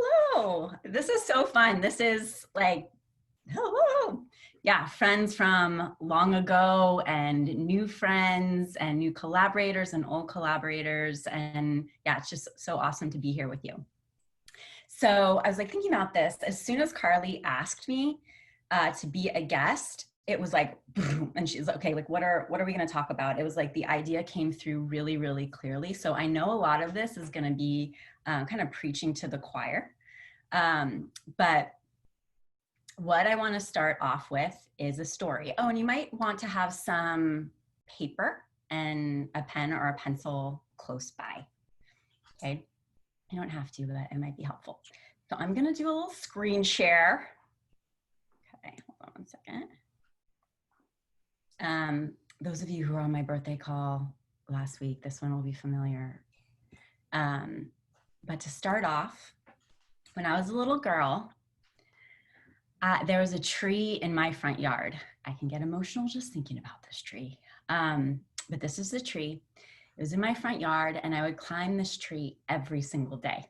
Hello. This is so fun. This is like, hello. Yeah, friends from long ago and new friends and new collaborators and old collaborators. And yeah, it's just so awesome to be here with you. So I was like thinking about this. As soon as Carly asked me to be a guest, it was like, and she's like, okay, like what are we going to talk about? It was like the idea came through really, really clearly. So I know a lot of this is going to be kind of preaching to the choir. But what I want to start off with is a story. Oh, and you might want to have some paper and a pen or a pencil close by. Okay. You don't have to, but it might be helpful. So I'm going to do a little screen share. Okay, hold on one second. Those of you who were on my birthday call last week, this one will be familiar. But to start off, when I was a little girl, there was a tree in my front yard. I can get emotional just thinking about this tree. But this is the tree. It was in my front yard, and I would climb this tree every single day.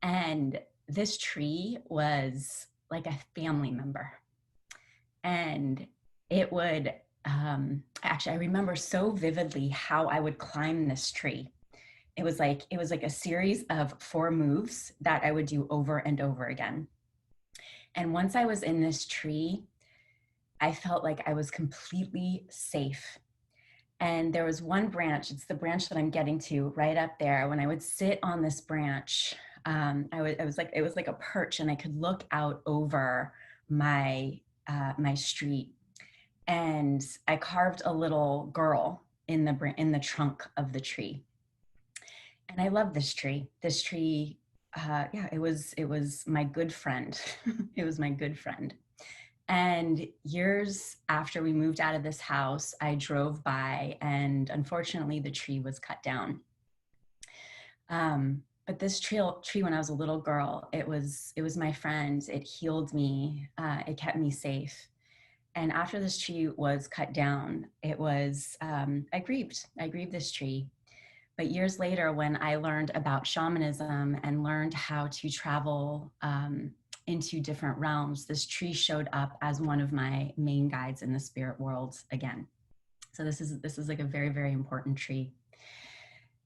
And this tree was like a family member. And it would, actually, I remember so vividly how I would climb this tree. It was like a series of 4 moves that I would do over and over again. And once I was in this tree, I felt like I was completely safe. And there was one branch, it's the branch that I'm getting to right up there. When I would sit on this branch, it was like a perch, and I could look out over my street. And I carved a little girl in the trunk of the tree. And I love this tree. This tree, yeah, it was my good friend. It was my good friend. And years after we moved out of this house, I drove by, and unfortunately the tree was cut down. But this tree, when I was a little girl, it was my friend. It healed me. It kept me safe. And after this tree was cut down, it was, I grieved this tree. But years later, when I learned about shamanism and learned how to travel into different realms, this tree showed up as one of my main guides in the spirit world again. So this is like a very, very important tree.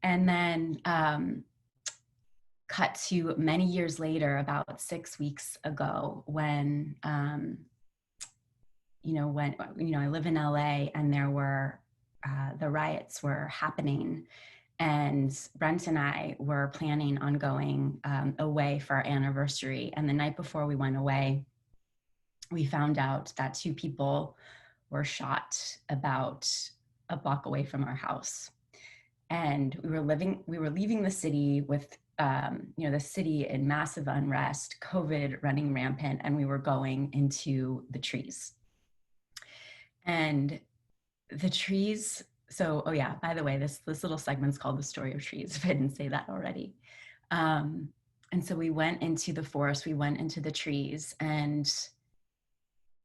And then cut to many years later, about 6 weeks ago, when I live in LA, and there were the riots were happening. And Brent and I were planning on going away for our anniversary. And the night before we went away, we found out that 2 people were shot about a block away from our house. And we were leaving the city with, the city in massive unrest, COVID running rampant, and we were going into the trees. And the trees, so, oh yeah, by the way, this little segment's called The Story of Trees, if I didn't say that already. And so we went into the forest, we went into the trees, and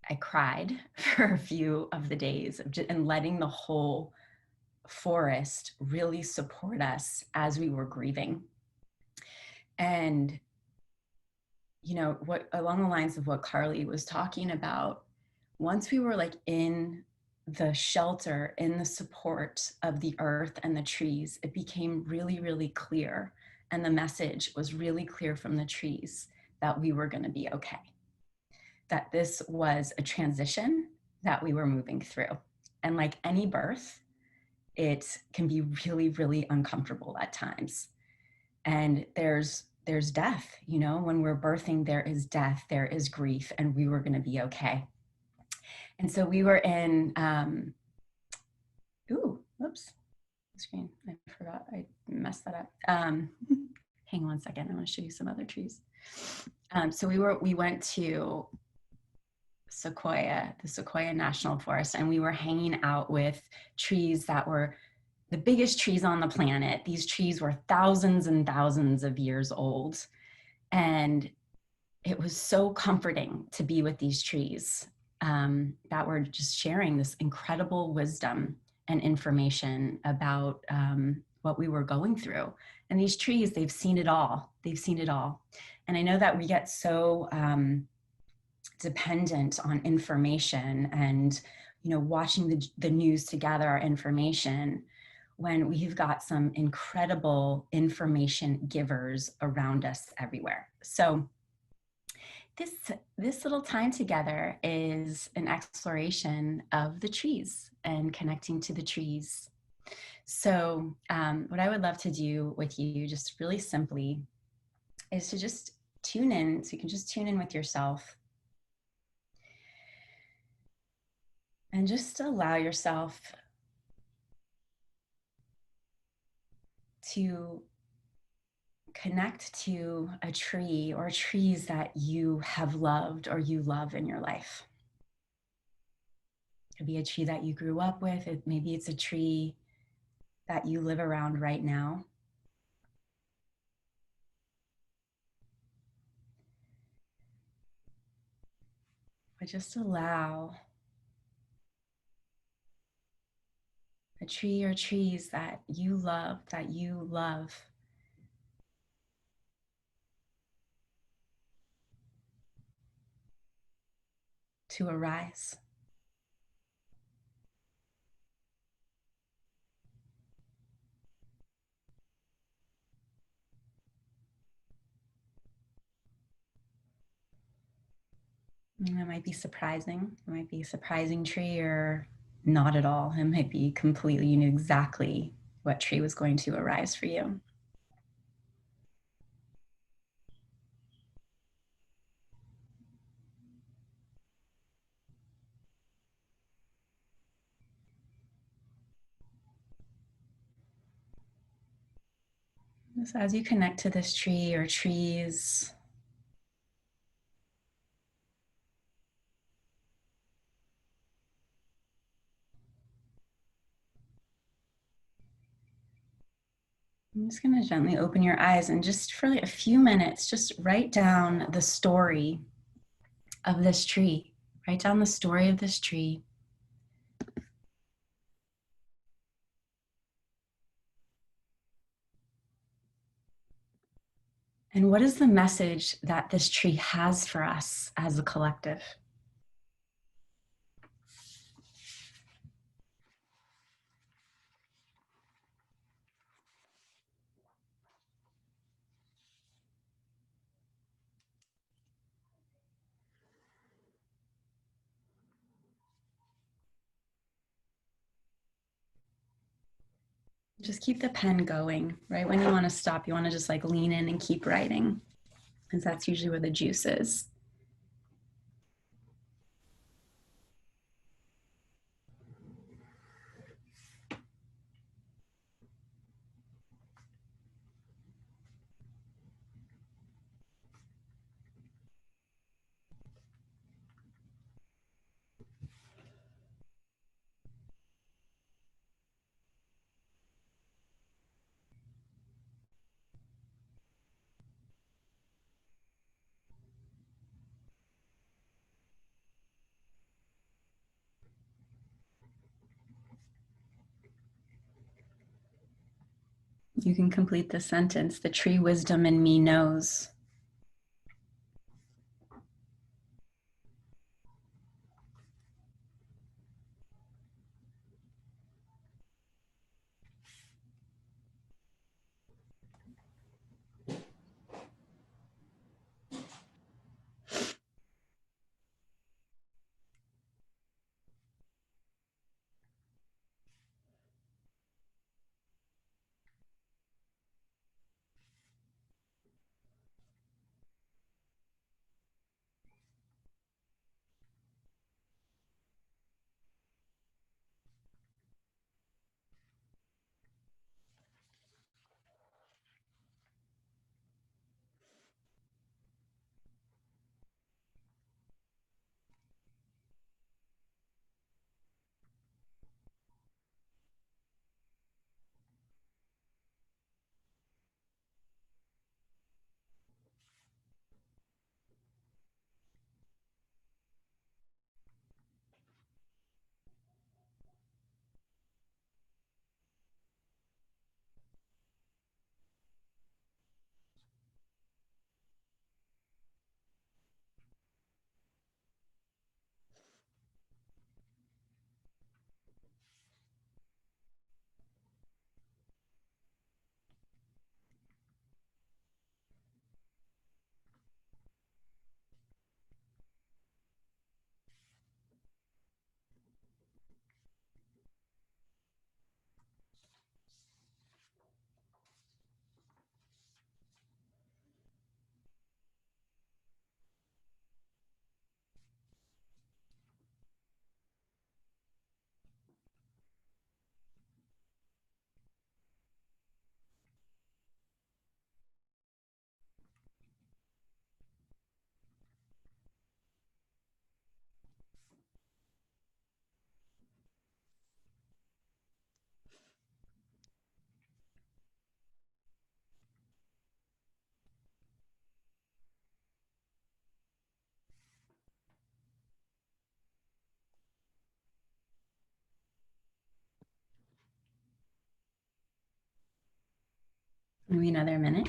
I cried for a few of the days and letting the whole forest really support us as we were grieving. And, what along the lines of what Carly was talking about, once we were like in the shelter, in the support of the earth and the trees, it became really, really clear. And the message was really clear from the trees that we were going to be okay. That this was a transition that we were moving through. And like any birth, it can be really, really uncomfortable at times. And there's death, when we're birthing, there is death, there is grief, and we were going to be okay. And so we were in, whoops, screen, I forgot, I messed that up. Hang on one second, I want to show you some other trees. So we went to the Sequoia National Forest, and we were hanging out with trees that were the biggest trees on the planet. These trees were thousands and thousands of years old. And it was so comforting to be with these trees that were just sharing this incredible wisdom and information about what we were going through. And these trees, they've seen it all. They've seen it all. And I know that we get so dependent on information and, watching the news to gather our information, when we've got some incredible information givers around us everywhere. So this little time together is an exploration of the trees and connecting to the trees. So what I would love to do with you, just really simply, is to just tune in. So you can just tune in with yourself and just allow yourself to connect to a tree or trees that you have loved or you love in your life. It could be a tree that you grew up with. Maybe it's a tree that you live around right now. But just allow a tree or trees that you love to arise. And it might be surprising. It might be a surprising tree or not at all. It might be completely, you knew exactly what tree was going to arise for you. So as you connect to this tree or trees, I'm just going to gently open your eyes and just for like a few minutes, just write down the story of this tree. Write down the story of this tree. And what is the message that this tree has for us as a collective? Just keep the pen going, right? When you want to stop, you want to just like lean in and keep writing, because that's usually where the juice is. You can complete the sentence. The tree wisdom in me knows. Maybe another minute.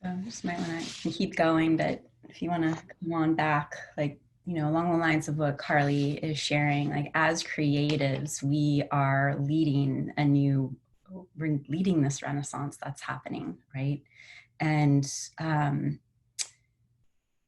So just might want to keep going, but if you want to come on back, like, along the lines of what Carly is sharing, like as creatives, we are leading this renaissance that's happening, right? And,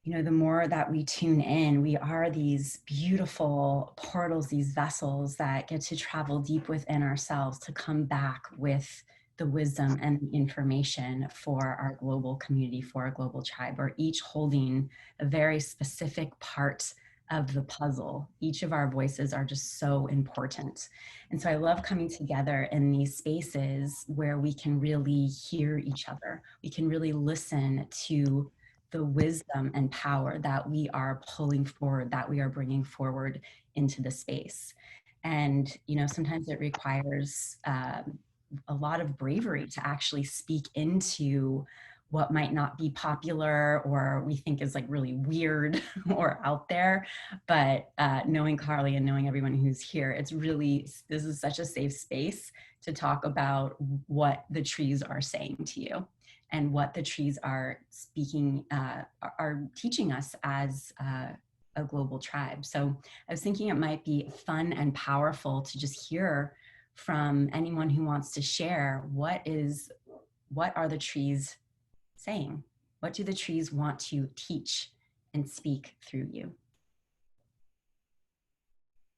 the more that we tune in, we are these beautiful portals, these vessels that get to travel deep within ourselves to come back with the wisdom and the information for our global community, for our global tribe. We're each holding a very specific part of the puzzle. Each of our voices are just so important. And so I love coming together in these spaces where we can really hear each other. We can really listen to the wisdom and power that we are pulling forward, that we are bringing forward into the space. And, sometimes it requires a lot of bravery to actually speak into what might not be popular or we think is like really weird or out there. But knowing Carly and knowing everyone who's here, this is such a safe space to talk about what the trees are saying to you and what the trees are speaking, are teaching us as a global tribe. So I was thinking it might be fun and powerful to just hear from anyone who wants to share what are the trees saying? What do the trees want to teach and speak through you?